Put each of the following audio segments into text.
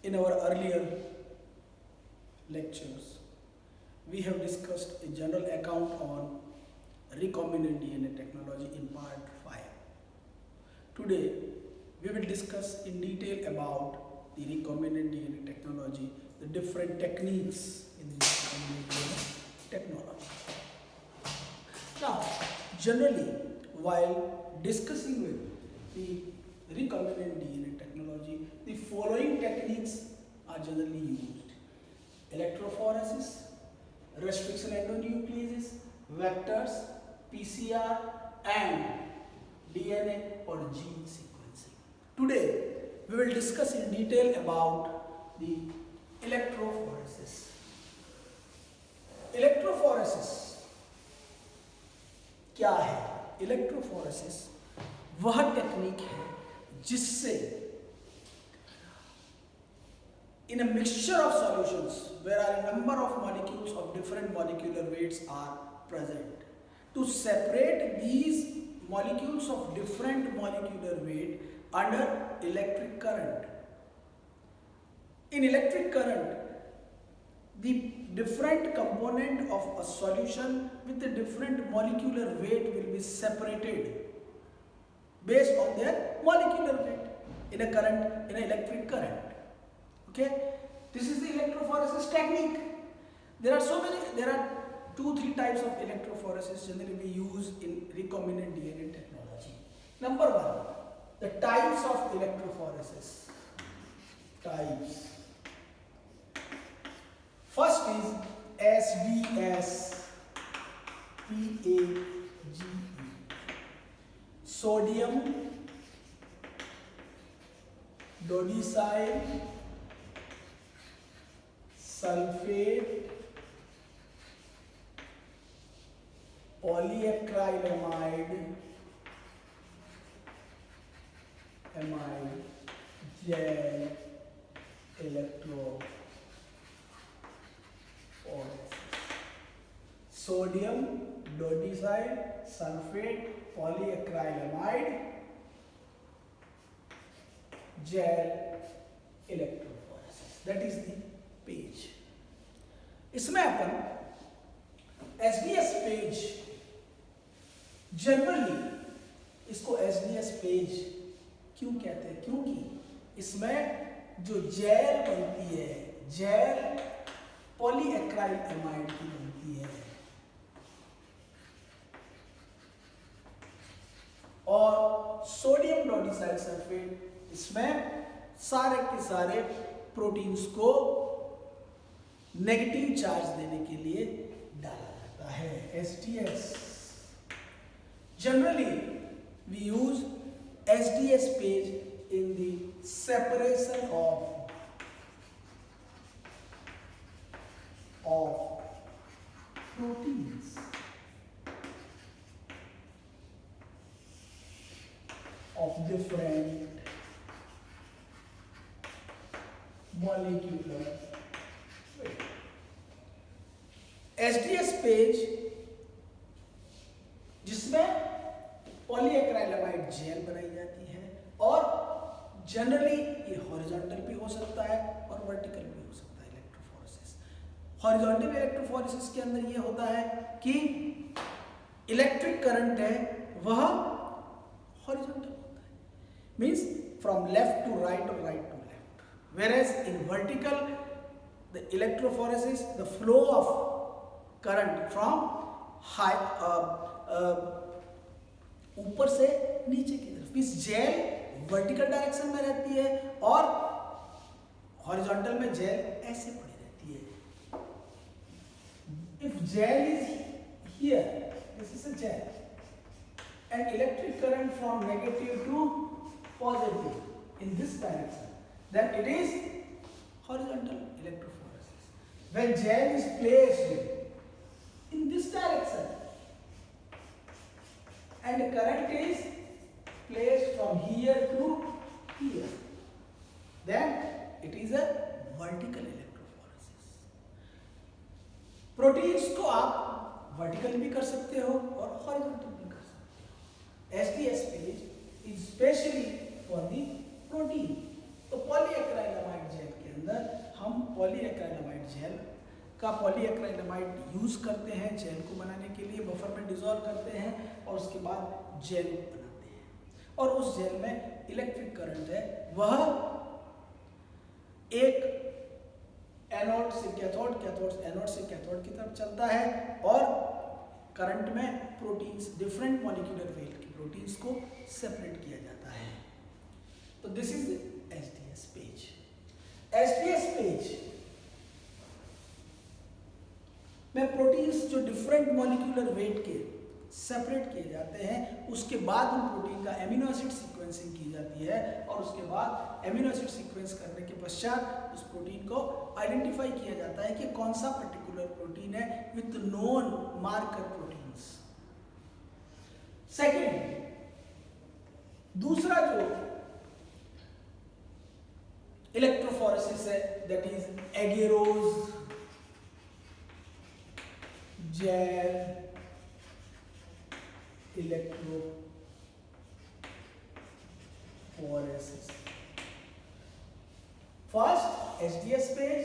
In our earlier lectures, we have discussed a general account on recombinant DNA technology in part 5. Today, we will discuss in detail about the recombinant DNA technology, the different techniques in the recombinant DNA technology. Now, generally, while discussing with the recombinant DNA technology, the following techniques are generally used: electrophoresis, restriction endonucleases, vectors, PCR, and DNA or gene sequencing. Today, we will discuss in detail about the electrophoresis. Electrophoresis क्या है? Electrophoresis वह technique है जिससे in a mixture of solutions where a number of molecules of different molecular weights are present, to separate these molecules of different molecular weight under electric current. In electric current, the different component of a solution with a different molecular weight will be separated based on their molecular weight in a current, in an electric current. Okay, this is the electrophoresis technique. There are 2-3 types of electrophoresis generally we use in recombinant DNA technology. Number 1, the types of electrophoresis. Types. First is SDS PAGE, sodium dodecyl sulfate polyacrylamide gel electrophoresis. Sodium dodecyl sulfate polyacrylamide gel electrophoresis. That is the page. इसमें अपन SDS page, generally इसको SDS page क्यों कहते हैं? क्योंकि इसमें जो jail बनती है, जेल पॉलीएक्राइलामाइड की बनती है और सोडियम डोडेसाइल सल्फेट इसमें सारे के सारे प्रोटीन्स को नेगेटिव चार्ज देने के लिए डाला जाता है, SDS. Generally we use SDS page in the separation of proteins of different molecular weight. SDS page जिसमें पॉलीएक्राइलामाइड जेल बनाई जाती है और जनरली ये हॉरिजॉन्टल भी हो सकता है और वर्टिकल भी हो सकता है. इलेक्ट्रोफोरेसिस हॉरिजॉन्टल इलेक्ट्रोफोरेसिस के अंदर ये होता है कि इलेक्ट्रिक करंट है वह हॉरिजॉन्टल होता है, means from left to right और right to left, whereas in vertical the electrophoresis, the flow of current from high ऊपर से नीचे की तरफ, इस जेल वर्टिकल डायरेक्शन में रहती है और हॉरिजॉन्टल में जेल ऐसे पड़ी रहती है. If gel is here, this is a gel, and electric current from negative to positive in this direction, then it is horizontal electrophoresis. When gel is placed in this direction and current is placed from here to here, then it is a vertical electrophoresis. Proteins को आप vertical भी कर सकते हो और horizontal भी कर सकते हो. SDS page is specially for the protein. तो पॉलीएक्राइलामाइड जेल के अंदर का पॉलीएक्रिलामाइड यूज करते हैं जेल को बनाने के लिए, बफर में डिसॉल्व करते हैं और उसके बाद जेल बनाते हैं। और उस जेल में इलेक्ट्रिक करंट है वह एक एनोड से कैथोड, एनोड से कैथोड की तरफ चलता है और करंट में प्रोटीन्स, डिफरेंट मॉलिक्यूलर वेट की प्रोटीन्स को सेपरेट किया जाता है। तो this is SDS page. SDS page में प्रोटीन्स जो डिफरेंट मॉलिक्यूलर वेट के सेपरेट किए जाते हैं, उसके बाद उन प्रोटीन का एमिनो एसिड सीक्वेंसिंग की जाती है और उसके बाद एमिनो एसिड सीक्वेंस करने के पश्चात उस प्रोटीन को आइडेंटिफाई किया जाता है कि कौन सा पर्टिकुलर प्रोटीन है with known marker proteins. Second, दूसरा जो इलेक्ट्रोफोरेसिस है that is agarose gel electrophoresis. First SDS page,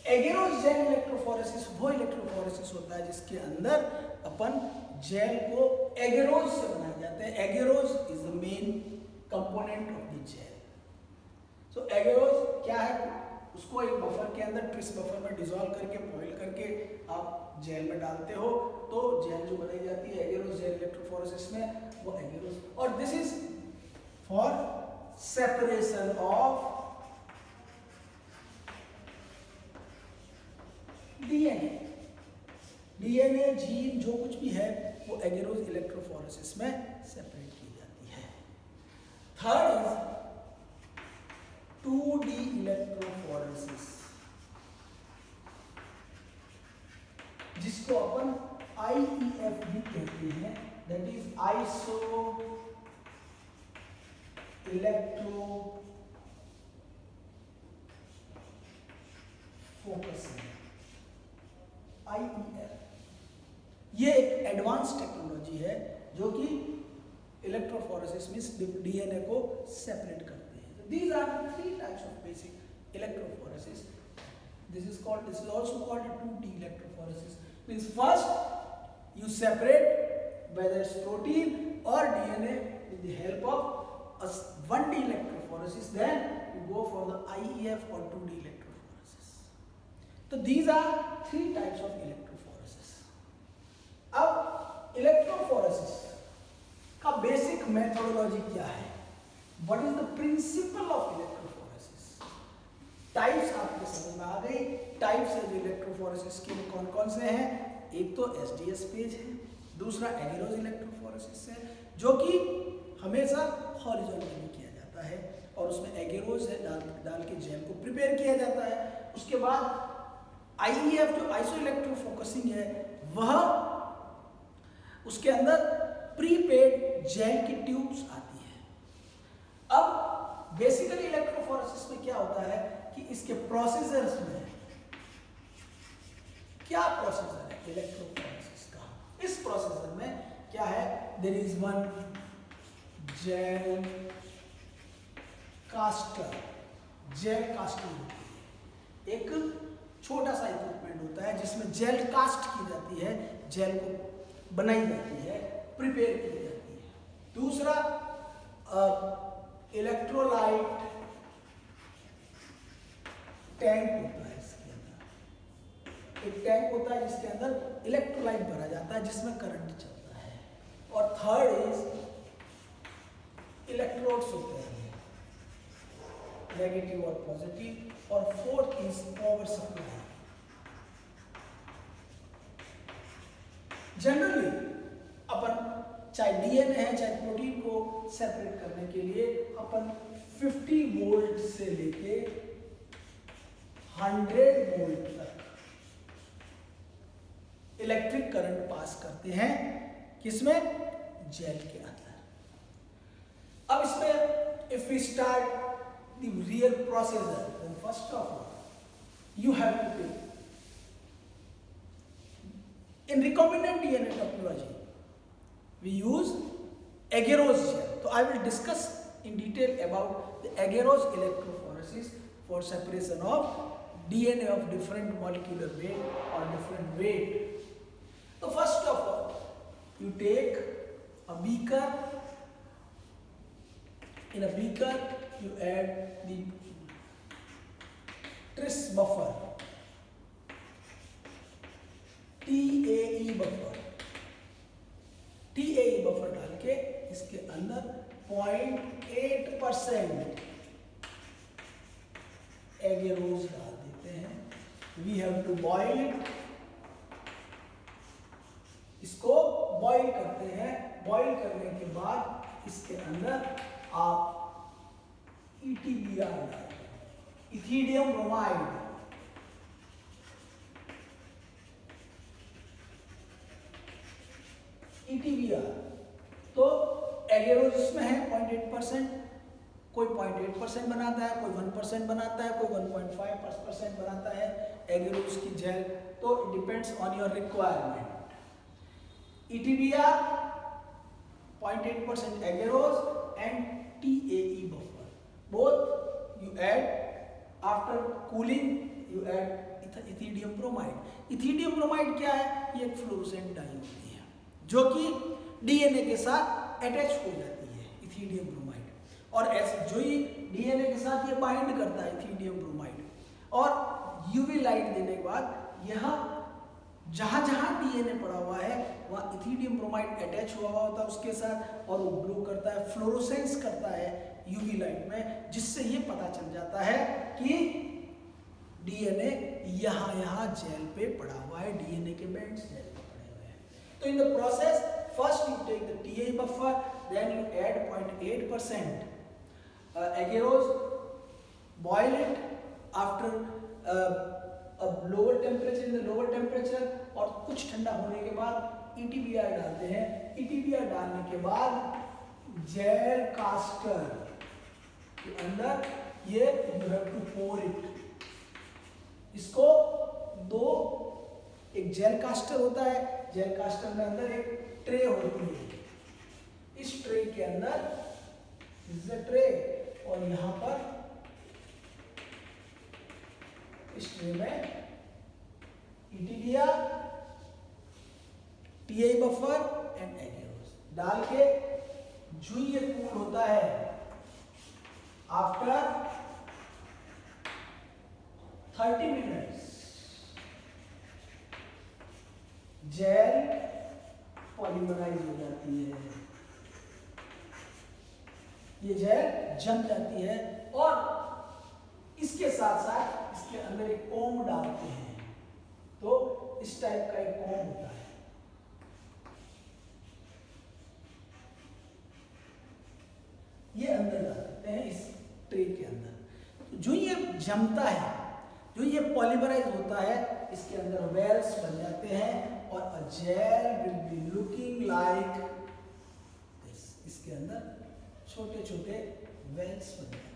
agarose gel electrophoresis वो इलेक्ट्रोफोरेसिस होता है जिसके अंदर अपन जेल को एगेरोज से बनाए जाते हैं। Agarose is the main component of the gel. So agarose क्या है, उसको एक बफर के अंदर, ट्रिस बफर में डिसॉल्व करके, बॉइल करके आप जेल में डालते हो तो जेल जो बनाई जाती है एगेरोज जेल इलेक्ट्रोफोरेसिस में, वो एगेरोज। और this is for separation of DNA. DNA, gene जो कुछ भी है वो एगेरोज इलेक्ट्रोफोरेसिस में सेपरेट की जाती है। थर्ड इज 2D इलेक्ट्रोफोरेसिस, जिसको अपन IEF भी कहते हैं, that is iso electro focusing, IEF। ये एक एडवांस टेक्नोलॉजी है जो कि इलेक्ट्रोफोरेसिस मींस डीएनए को सेपरेट करती है। These are the three types of basic electrophoresis. This is also called a 2D electrophoresis. Means first you separate whether it's protein or DNA with the help of a 1D electrophoresis. Then you go for the IEF or 2D electrophoresis. So these are three types of electrophoresis. अब electrophoresis का basic methodology क्या है? What is the principle of electrophoresis? Types आपको समझ में आ गई। Types है जो इलेक्ट्रोफोरेसिस के कौन कौन से हैं? एक तो एसडीएस पेज है, दूसरा एगेरोज इलेक्ट्रोफोरेसिस है जो कि हमेशा हॉरिजॉन्टली किया जाता है और उसमें एगेरोज है डाल के जेल को प्रिपेयर किया जाता है। उसके बाद आईईएफ जो आइसो इलेक्ट्रोफोकसिंग है वह उसके अंदर प्रीपेड जेल की ट्यूब्स आती है। अब बेसिकली इलेक्ट्रोफोरेसिस में क्या होता है कि इसके प्रोसेसर्स में क्या प्रोसेसर है इलेक्ट्रोफोरेसिस का? इस प्रोसेसर में क्या है? There is one gel caster. Gel casting होती है, एक छोटा सा इक्विपमेंट होता है जिसमें जेल कास्ट की जाती है, जेल को बनाई जाती है, प्रिपेयर की जाती है। दूसरा इलेक्ट्रोलाइट टैंक होता है। इसके अंदर एक टैंक होता है जिसके अंदर इलेक्ट्रोलाइट भरा जाता है जिसमें करंट चलता है। और थर्ड इज इलेक्ट्रोड्स होते हैं, नेगेटिव और पॉजिटिव। और fourth is power supply. Generally अपन चाहे डीएनए है चाहे प्रोटीन को सेपरेट करने के लिए अपन 50 वोल्ट से लेके 100 वोल्ट तक इलेक्ट्रिक करंट पास करते हैं। किसमें? जेल के अंदर। अब इसमें if we start the real processor, then first of all you have to pick in recombinant DNA technology we use agarose gel. So I will discuss in detail about the agarose electrophoresis for separation of DNA of different molecular weight or different weight. So first of all, you take a beaker. In a beaker, you add the tris buffer, TAE buffer. TAE buffer डाल के इसके अंदर 0.8% agarose डाल देते हैं. We have to boil it. इसको boil करते हैं. बॉईल करने के बाद इसके अंदर आप ETBR डालते हैं, इथीडियम ब्रोमाइड. ETBR तो एगेरोज इसमें है 0.8%. कोई 0.8% बनाता है, कोई 1% बनाता है, कोई 1.5% बनाता है एगेरोज की जेल. तो depends on your requirement. ETBR 0.8% agarose and TAE buffer. Both you add after cooling. You add ethidium bromide. Ethidium bromide क्या है? ये एक फ्लोरोसेंट डाई होती है जो कि DNA के साथ अटैच हो जाती है. ethidium bromide. और ऐसे जो ही DNA के साथ ये बाइंड करता है ethidium bromide. और UV लाइट देने के बाद यहाँ जहां जहां DNA पड़ा हुआ है वहां इथीडियम ब्रोमाइड अटैच हुआ होता है उसके साथ और वो ग्लो करता है, फ्लोरोसेंस करता है यूवी लाइट में, जिससे ये पता चल जाता है कि DNA यहाँ जेल पे पड़ा हुआ है. DNA के बैंड्स जेल पे पड़े हुए हैं. तो in the process first you take the TAE buffer, then you add 0.8% agarose, boil it after lower temperature. In the lower temperature और कुछ ठंडा होने के बाद ETBR डालते हैं. ETBR डालने के बाद जेल कास्टर के अंदर ये you have to pour it. इसको एक जेल कास्टर होता है. जेल कास्टर में अंदर एक ट्रे होती है. इस ट्रे के अंदर इज द ट्रे और यहाँ पर इस ट्रे में ETBR, TAE buffer and agarose डाल के जो ये कूल होता है आफ्टर 30 मिनट्स जेल पॉलीमराइज हो जाती है. ये जेल जम जाती है और इसके साथ साथ इसके अंदर एक कोम डालते हैं. तो इस टाइप का एक कोम होता है. ये अंदर डाल देते हैं इस ट्रे के अंदर. तो जो ये जमता है, जो ये पॉलीमराइज होता है, इसके अंदर वेल्स बन जाते हैं और a gel will be looking like this. इसके अंदर छोटे छोटे वेल्स बन जाते हैं.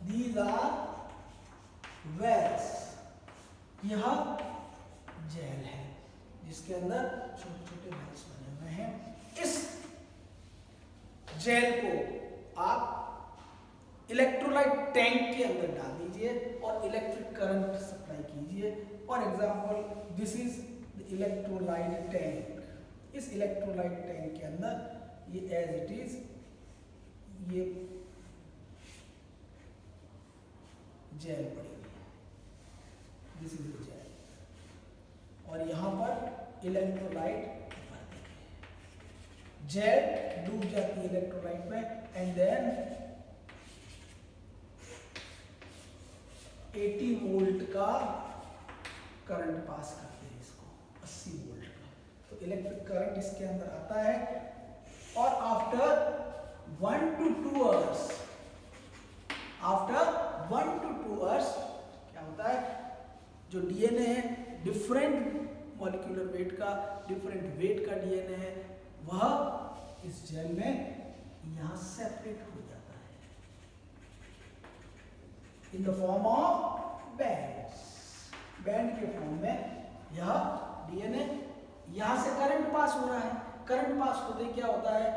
These are wells. यह जेल है जिसके अंदर छोटे छोटे वेल्स बने हुए हैं. इस जेल को आप इलेक्ट्रोलाइट टैंक के अंदर डाल दीजिए और इलेक्ट्रिक करंट सप्लाई कीजिए. For example this is the electrolyte tank. इस इलेक्ट्रोलाइट टैंक के अंदर ये एज इट इज ये जेल पड़ी हुई है. दिस इज द जेल और यहाँ पर इलेक्ट्रोलाइट भर देंगे. जेल डूब जाती है इलेक्ट्रोलाइट में एंड देन 80 वोल्ट का करंट पास करते हैं इसको, 80 वोल्ट का. तो इलेक्ट्रिक करंट इसके अंदर आता है और after 1 to 2 hours, after 1 to 2 hours क्या होता है, जो DNA है डिफरेंट मॉलिक्यूलर वेट का, डिफरेंट वेट का DNA है, वह इस जेल में यहाँ सेपरेट हो जाता है in the form of bands. Band के फॉर्म में यह DNA यहाँ से करंट पास हो रहा है. करंट पास होते क्या होता है,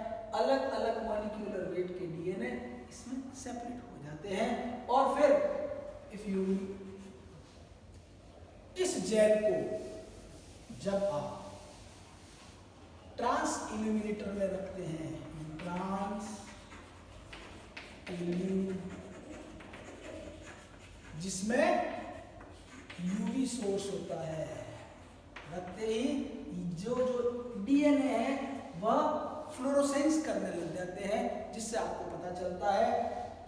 अलग अलग मॉलिक्यूलर वेट के DNA इसमें सेपरेट हो जाते हैं और फिर इफ यू, इस जेल को जब आप ट्रांस इल्यूमिनेटर में रखते हैं, ट्रांस जिसमें यूवी सोर्स होता है, रखते ही जो डीएनए है वह फ्लोरोसेंस करने लग जाते हैं, जिससे आपको पता चलता है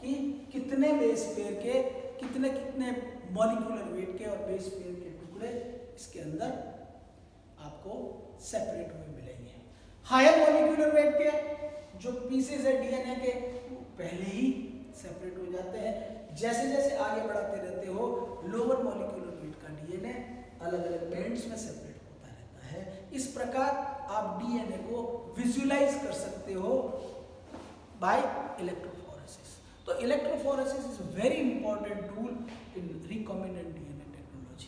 कि कितने बेस पेयर के, कितने कितने मॉलिक्यूलर वेट के और बेस पेयर के टुकड़े इसके अंदर आपको सेपरेट हुए मिलेंगे। हायर मॉलिक्यूलर वेट के जो पीसेस है डीएनए के पहले ही सेपरेट हो जाते हैं। जैसे जैसे आगे बढ़ाते रहते हो लोअर मॉलिक्यूलर वेट का डीएनए अलग अलग बैंड्स में सेपरेट होता रहता है। इस प्रकार आप डीएनए को विजुअलाइज कर सकते हो बाय इलेक्ट्रोफोरेसिस। तो electrophoresis is a very important tool in recombinant DNA technology.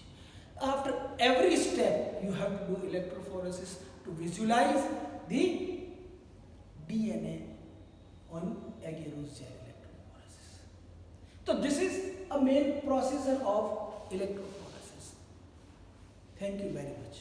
After every step you have to do electrophoresis to visualize the DNA on agarose gel electrophoresis. So this is a main procedure of electrophoresis. Thank you very much.